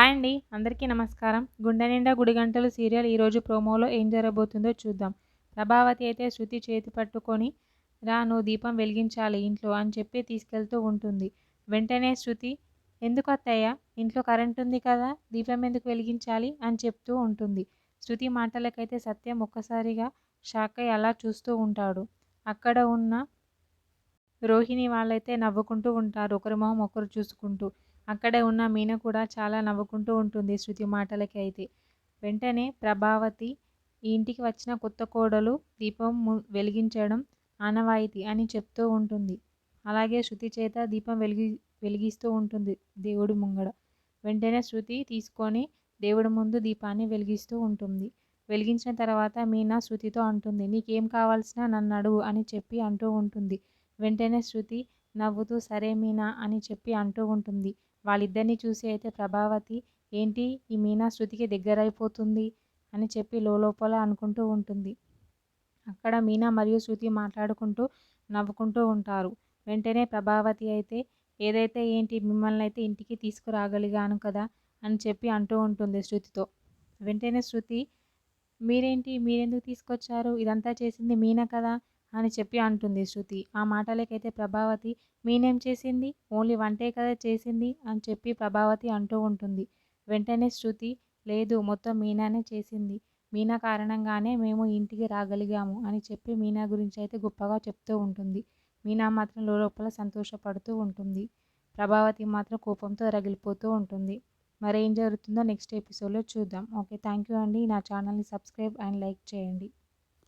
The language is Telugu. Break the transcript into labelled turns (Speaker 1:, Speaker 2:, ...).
Speaker 1: హాయ్ అండి. అందరికీ నమస్కారం. 'గుండె నిండా గుడిగంటలు' సీరియల్ ఈరోజు ప్రోమోలో ఏం జరగబోతుందో చూద్దాం. ప్రభావతి అయితే శృతి చేతి పట్టుకొని రా నువ్వు దీపం వెలిగించాలి ఇంట్లో అని చెప్పి తీసుకెళ్తూ ఉంటుంది. వెంటనే శృతి ఎందుకు అత్తయ్య ఇంట్లో కరెంట్ ఉంది కదా దీపం ఎందుకు వెలిగించాలి అని చెప్తూ ఉంటుంది. శృతి మాటలకైతే సత్యం ఒక్కసారిగా షాక్ అయి అలా చూస్తూ ఉంటాడు. అక్కడ ఉన్న రోహిణి వాళ్ళైతే నవ్వుకుంటూ ఉంటారు ఒకరి మొహం ఒకరు చూసుకుంటూ. అక్కడే ఉన్న మీన కూడా చాలా నవ్వుకుంటూ ఉంటుంది శృతి మాటలకి అయితే. వెంటనే ప్రభావతి ఈ ఇంటికి వచ్చిన కొత్త కోడలు దీపం వెలిగించడం ఆనవాయితీ అని చెప్తూ ఉంటుంది. అలాగే శృతి చేత దీపం వెలిగిస్తూ ఉంటుంది దేవుడి ముంగడ. వెంటనే శృతి తీసుకొని దేవుడి ముందు దీపాన్ని వెలిగిస్తూ ఉంటుంది. వెలిగించిన తర్వాత మీనా శృతితో అంటుంది, నీకేం కావాల్సిన నన్ను అడుగు అని చెప్పి అంటూ ఉంటుంది. వెంటనే శృతి నవ్వుతూ సరే మీనా అని చెప్పి అంటూ ఉంటుంది. వాళ్ళిద్దరిని చూసి అయితే ప్రభావతి ఏంటి ఈ మీనా శృతికి దగ్గరైపోతుంది అని చెప్పి లోపల అనుకుంటూ ఉంటుంది. అక్కడ మీనా మరియు శృతి మాట్లాడుకుంటూ నవ్వుకుంటూ ఉంటారు. వెంటనే ప్రభావతి అయితే ఏదైతే ఏంటి మిమ్మల్ని అయితే ఇంటికి తీసుకురాగలిగాను కదా అని చెప్పి అంటూ ఉంటుంది శృతితో. వెంటనే శృతి మీరెందుకు తీసుకొచ్చారు ఇదంతా చేసింది మీనా కదా అని చెప్పి అంటుంది శృతి. ఆ మాటలకైతే ప్రభావతి మీనేం చేసింది ఓన్లీ వంటే కదా చేసింది అని చెప్పి ప్రభావతి అంటూ ఉంటుంది. వెంటనే శృతి లేదు మొత్తం మీనానే చేసింది, మీనా కారణంగానే మేము ఇంటికి రాగలిగాము అని చెప్పి మీనా గురించి అయితే గొప్పగా చెప్తూ ఉంటుంది. మీనా మాత్రం లోపల సంతోషపడుతూ ఉంటుంది. ప్రభావతి మాత్రం కోపంతో రగిలిపోతూ ఉంటుంది. మరి ఏం జరుగుతుందో నెక్స్ట్ ఎపిసోడ్లో చూద్దాం. ఓకే, థ్యాంక్ యూ అండి. నా ఛానల్ని సబ్స్క్రైబ్ అండ్ లైక్ చేయండి.